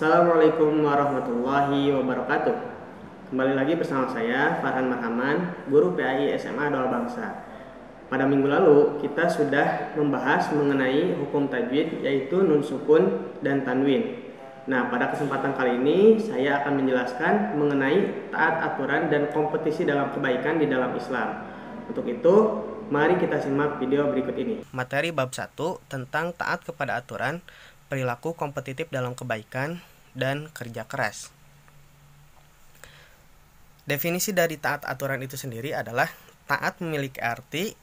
Assalamualaikum warahmatullahi wabarakatuh. Kembali lagi bersama saya Farhan Marhaman, guru PAI SMA Doa Bangsa. Pada minggu lalu kita sudah membahas mengenai hukum tajwid, yaitu nun sukun dan tanwin. Nah, pada kesempatan kali ini saya akan menjelaskan mengenai taat aturan dan kompetisi dalam kebaikan di dalam Islam. Untuk itu, mari kita simak video berikut ini. Materi bab 1 tentang taat kepada aturan, perilaku kompetitif dalam kebaikan, dan kerja keras. Definisi dari taat aturan itu sendiri adalah taat memiliki arti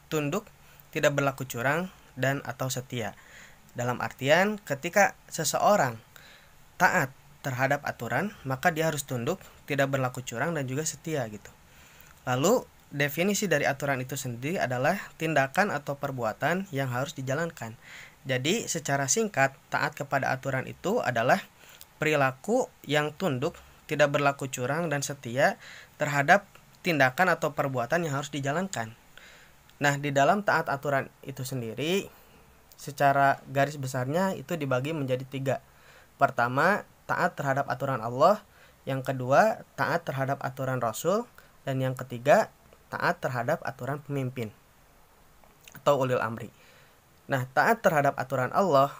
tunduk, tidak berlaku curang, dan atau setia. Dalam artian ketika seseorang taat terhadap aturan, maka dia harus tunduk, tidak berlaku curang, dan juga setia gitu. Lalu definisi dari aturan itu sendiri adalah tindakan atau perbuatan yang harus dijalankan. Jadi secara singkat, taat kepada aturan itu adalah perilaku yang tunduk, tidak berlaku curang, dan setia terhadap tindakan atau perbuatan yang harus dijalankan. Nah, di dalam taat aturan itu sendiri, secara garis besarnya itu dibagi menjadi 3. Pertama, taat terhadap aturan Allah. Yang kedua, taat terhadap aturan Rasul. Dan yang ketiga, taat terhadap aturan pemimpin atau ulil amri. Nah, taat terhadap aturan Allah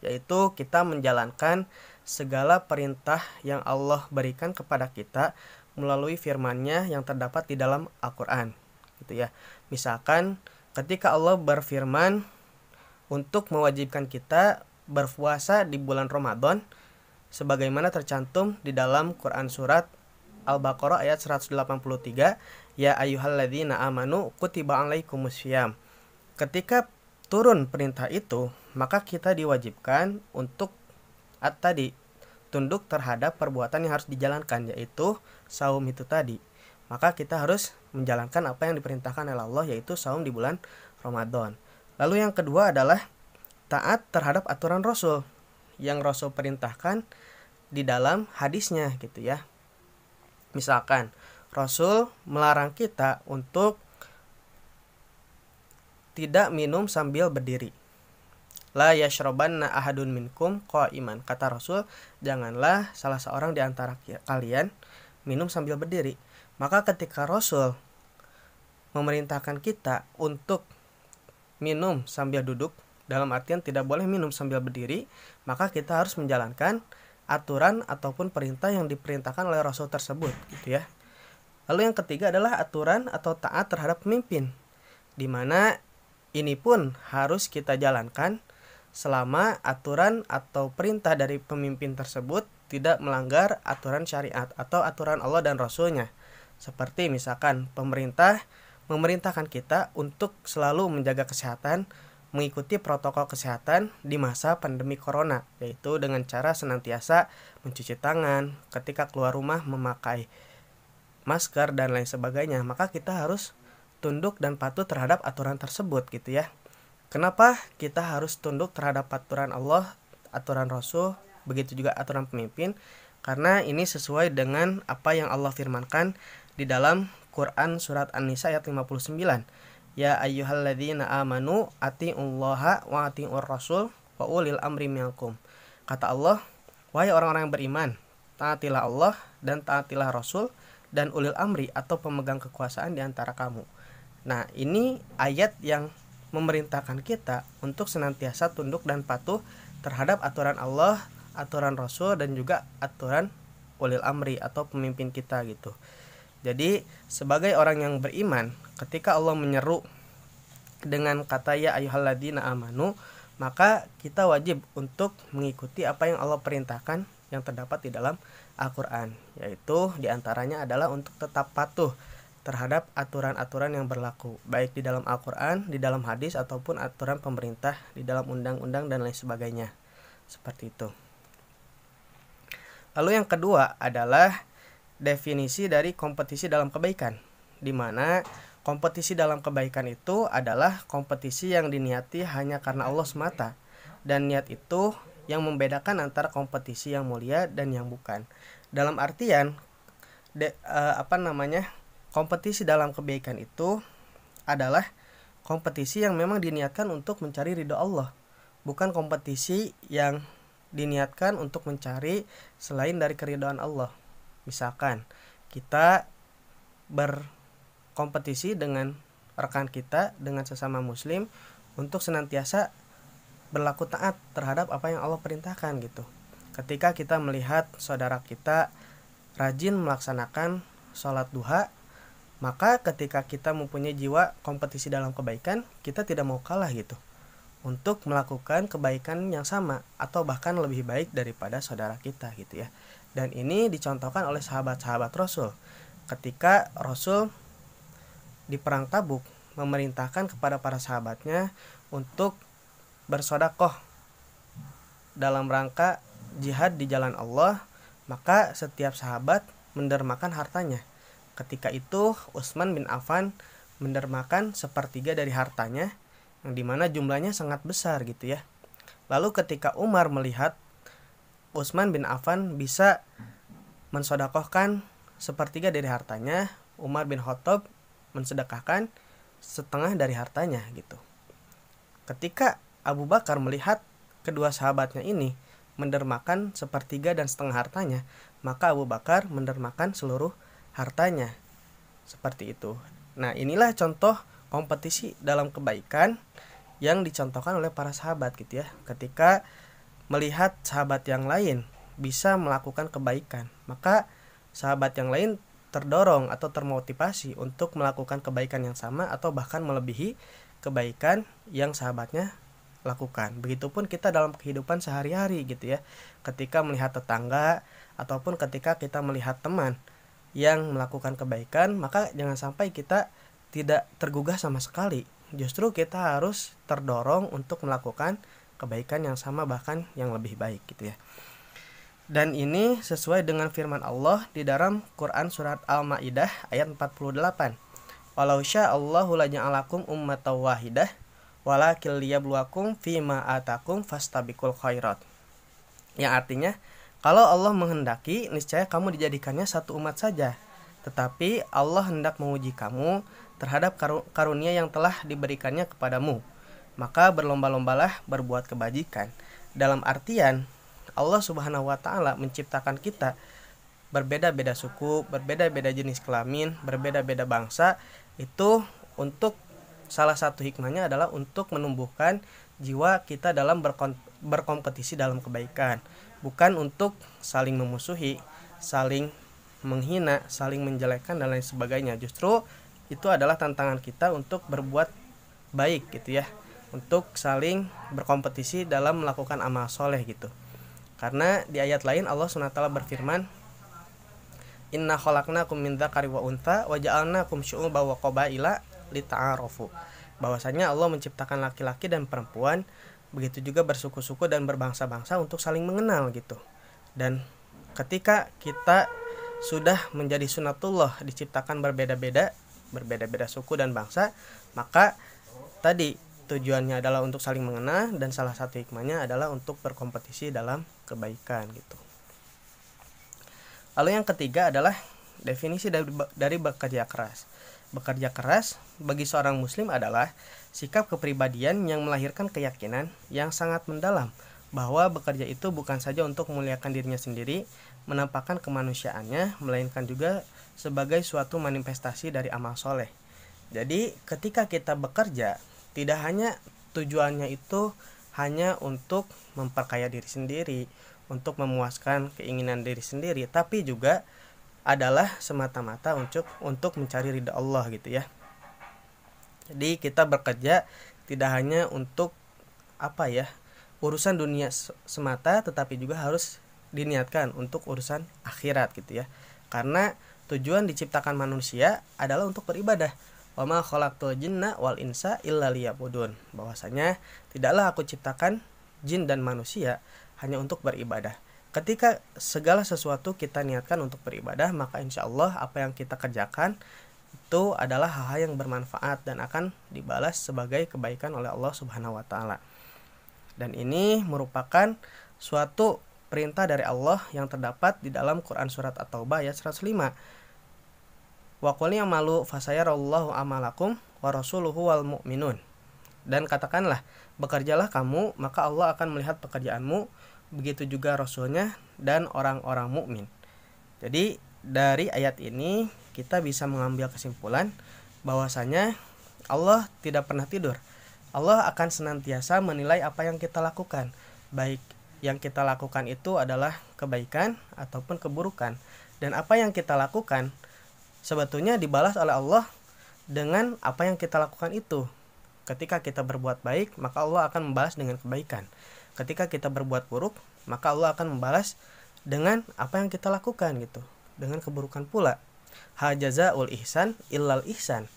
yaitu kita menjalankan segala perintah yang Allah berikan kepada kita melalui firman-Nya yang terdapat di dalam Al-Qur'an, gitu ya. Misalkan ketika Allah berfirman untuk mewajibkan kita berpuasa di bulan Ramadan sebagaimana tercantum di dalam Quran surat Al-Baqarah ayat 183, ya ayyuhalladzina amanu kutiba alaikumussyiyam. Ketika turun perintah itu, maka kita diwajibkan untuk tadi tunduk terhadap perbuatan yang harus dijalankan, yaitu saum itu tadi. Maka kita harus menjalankan apa yang diperintahkan oleh Allah, yaitu saum di bulan Ramadan. Lalu yang kedua adalah taat terhadap aturan Rasul yang Rasul perintahkan di dalam hadisnya, gitu ya. Misalkan Rasul melarang kita untuk tidak minum sambil berdiri. La yashrabanna ahadun minkum qa'iman. Kata Rasul, janganlah salah seorang di antara kalian minum sambil berdiri. Maka ketika Rasul memerintahkan kita untuk minum sambil duduk, dalam artian tidak boleh minum sambil berdiri, maka kita harus menjalankan aturan ataupun perintah yang diperintahkan oleh Rasul tersebut, gitu ya. Lalu yang ketiga adalah aturan atau taat terhadap pemimpin, di mana ini pun harus kita jalankan selama aturan atau perintah dari pemimpin tersebut tidak melanggar aturan syariat atau aturan Allah dan Rasul-Nya. Seperti misalkan pemerintah memerintahkan kita untuk selalu menjaga kesehatan, mengikuti protokol kesehatan di masa pandemi corona, yaitu dengan cara senantiasa mencuci tangan, ketika keluar rumah memakai masker dan lain sebagainya. Maka kita harus tunduk dan patuh terhadap aturan tersebut, gitu ya. Kenapa kita harus tunduk terhadap aturan Allah, aturan Rasul, begitu juga aturan pemimpin? Karena ini sesuai dengan apa yang Allah firmankan di dalam Quran surat An-Nisa ayat 59. Ya ayyuhalladzina amanu atiullaha wa atiur rasul wa ulil amri minkum. Kata Allah, wahai orang-orang yang beriman, taatilah Allah dan taatilah Rasul dan ulil amri atau pemegang kekuasaan di antara kamu. Nah, ini ayat yang memerintahkan kita untuk senantiasa tunduk dan patuh terhadap aturan Allah, aturan Rasul, dan juga aturan ulil amri atau pemimpin kita, gitu. Jadi, sebagai orang yang beriman, ketika Allah menyeru dengan kata ya ayyuhalladzina amanu, maka kita wajib untuk mengikuti apa yang Allah perintahkan yang terdapat di dalam Al-Qur'an, yaitu diantaranya adalah untuk tetap patuh terhadap aturan-aturan yang berlaku, baik di dalam Al-Quran, di dalam hadis, ataupun aturan pemerintah di dalam undang-undang dan lain sebagainya. Seperti itu. Lalu yang kedua adalah definisi dari kompetisi dalam kebaikan, di mana kompetisi dalam kebaikan itu adalah kompetisi yang diniati hanya karena Allah semata, dan niat itu yang membedakan antara kompetisi yang mulia dan yang bukan. Dalam artian kompetisi dalam kebaikan itu adalah kompetisi yang memang diniatkan untuk mencari ridho Allah, bukan kompetisi yang diniatkan untuk mencari selain dari keridhaan Allah. Misalkan kita berkompetisi dengan rekan kita, dengan sesama muslim untuk senantiasa berlaku taat terhadap apa yang Allah perintahkan gitu. Ketika kita melihat saudara kita rajin melaksanakan sholat duha, maka ketika kita mempunyai jiwa kompetisi dalam kebaikan, kita tidak mau kalah gitu untuk melakukan kebaikan yang sama atau bahkan lebih baik daripada saudara kita gitu ya. Dan ini dicontohkan oleh sahabat-sahabat Rasul. Ketika Rasul di perang Tabuk memerintahkan kepada para sahabatnya untuk bersedekah dalam rangka jihad di jalan Allah, maka setiap sahabat mendermakan hartanya. Ketika itu Utsman bin Affan mendermakan 1/3 dari hartanya, yang dimana jumlahnya sangat besar gitu ya. Lalu ketika Umar melihat Utsman bin Affan bisa mensedekahkan 1/3 dari hartanya, Umar bin Khattab mensedekahkan 1/2 dari hartanya gitu. Ketika Abu Bakar melihat kedua sahabatnya ini mendermakan 1/3 dan 1/2 hartanya, maka Abu Bakar mendermakan seluruh hartanya. Seperti itu. Nah, inilah contoh kompetisi dalam kebaikan yang dicontohkan oleh para sahabat gitu ya. Ketika melihat sahabat yang lain bisa melakukan kebaikan, maka sahabat yang lain terdorong atau termotivasi untuk melakukan kebaikan yang sama atau bahkan melebihi kebaikan yang sahabatnya lakukan. Begitupun kita dalam kehidupan sehari-hari gitu ya. Ketika melihat tetangga ataupun ketika kita melihat teman yang melakukan kebaikan, maka jangan sampai kita tidak tergugah sama sekali. Justru kita harus terdorong untuk melakukan kebaikan yang sama bahkan yang lebih baik gitu ya. Dan ini sesuai dengan firman Allah di dalam Quran surat Al-Maidah ayat 48. Walau sya'allahu laja'alakum ummatan wahidah walakil liyabluwakum fima atakum fastabiqul khairat. Yang artinya, kalau Allah menghendaki, niscaya kamu dijadikannya satu umat saja. Tetapi Allah hendak menguji kamu terhadap karunia yang telah diberikannya kepadamu. Maka berlomba-lombalah berbuat kebajikan. Dalam artian, Allah Subhanahu wa Ta'ala menciptakan kita berbeda-beda suku, berbeda-beda jenis kelamin, berbeda-beda bangsa. Itu untuk salah satu hikmahnya adalah untuk menumbuhkan jiwa kita dalam berkompetisi dalam kebaikan. Bukan untuk saling memusuhi, saling menghina, saling menjelekkan dan lain sebagainya. Justru itu adalah tantangan kita untuk berbuat baik gitu ya, untuk saling berkompetisi dalam melakukan amal soleh gitu. Karena di ayat lain Allah SWT berfirman, Inna khalaqnakum min dzakari wa untha wa ja'alnakum syu'uban wa qabaila lita'arafu. Bahwasanya Allah menciptakan laki-laki dan perempuan, begitu juga bersuku-suku dan berbangsa-bangsa untuk saling mengenal gitu. Dan ketika kita sudah menjadi sunatullah diciptakan berbeda-beda suku dan bangsa, maka tadi tujuannya adalah untuk saling mengenal dan salah satu hikmahnya adalah untuk berkompetisi dalam kebaikan gitu. Lalu yang ketiga adalah definisi dari bekerja keras. Bekerja keras bagi seorang muslim adalah sikap kepribadian yang melahirkan keyakinan yang sangat mendalam bahwa bekerja itu bukan saja untuk memuliakan dirinya sendiri, menampakkan kemanusiaannya, melainkan juga sebagai suatu manifestasi dari amal soleh. Jadi ketika kita bekerja, tidak hanya tujuannya itu hanya untuk memperkaya diri sendiri, untuk memuaskan keinginan diri sendiri, tapi juga adalah semata-mata untuk mencari ridha Allah gitu ya. Jadi kita bekerja tidak hanya untuk urusan dunia semata, tetapi juga harus diniatkan untuk urusan akhirat gitu ya. Karena tujuan diciptakan manusia adalah untuk beribadah. Wa ma khalaqtul jinna wal insa illa liya'budun. Bahwasanya tidaklah aku ciptakan jin dan manusia hanya untuk beribadah. Ketika segala sesuatu kita niatkan untuk beribadah, maka insya Allah apa yang kita kerjakan itu adalah hal-hal yang bermanfaat dan akan dibalas sebagai kebaikan oleh Allah Subhanahu wa Ta'ala. Dan ini merupakan suatu perintah dari Allah yang terdapat di dalam Quran surat At-Taubah ayat 105. Wa qul ya'malu fasayarallahu amalakum wa rasuluhu wal mu'minun. Dan katakanlah, bekerjalah kamu, maka Allah akan melihat pekerjaanmu, begitu juga Rasulnya dan orang-orang mukmin. Jadi dari ayat ini kita bisa mengambil kesimpulan bahwasanya Allah tidak pernah tidur. Allah akan senantiasa menilai apa yang kita lakukan, baik yang kita lakukan itu adalah kebaikan ataupun keburukan. Dan apa yang kita lakukan sebetulnya dibalas oleh Allah dengan apa yang kita lakukan itu. Ketika kita berbuat baik, maka Allah akan membalas dengan kebaikan. Ketika kita berbuat buruk, maka Allah akan membalas dengan apa yang kita lakukan gitu, dengan keburukan pula. Ha jazaul ihsan illal ihsan.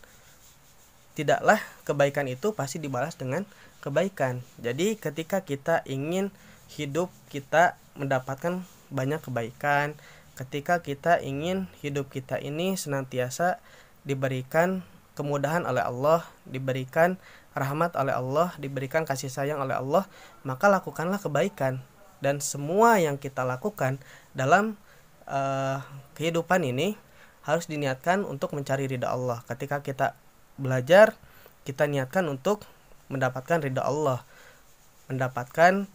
Tidaklah kebaikan itu pasti dibalas dengan kebaikan. Jadi ketika kita ingin hidup kita mendapatkan banyak kebaikan, ketika kita ingin hidup kita ini senantiasa diberikan kemudahan oleh Allah, diberikan rahmat oleh Allah, diberikan kasih sayang oleh Allah, maka lakukanlah kebaikan. Dan semua yang kita lakukan dalam kehidupan ini harus diniatkan untuk mencari ridha Allah. Ketika kita belajar, kita niatkan untuk mendapatkan ridha Allah, mendapatkan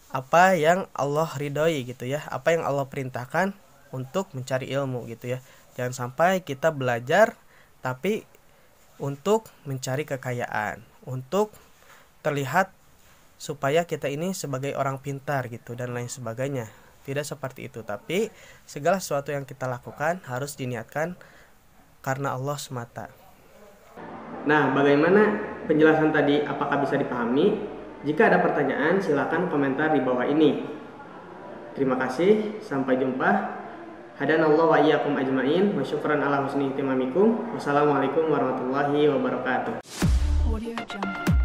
apa yang Allah ridhoi gitu ya, apa yang Allah perintahkan untuk mencari ilmu gitu ya. Jangan sampai kita belajar tapi untuk mencari kekayaan, untuk terlihat supaya kita ini sebagai orang pintar gitu dan lain sebagainya. Tidak seperti itu, tapi segala sesuatu yang kita lakukan harus diniatkan karena Allah semata. Nah, bagaimana penjelasan tadi? Apakah bisa dipahami? Jika ada pertanyaan, silakan komentar di bawah ini. Terima kasih, sampai jumpa. Hadanallahu wa iyyakum ajmain wa syukran ala husni ihtimamikum. Wassalamualaikum warahmatullahi wabarakatuh. Audio Jungle.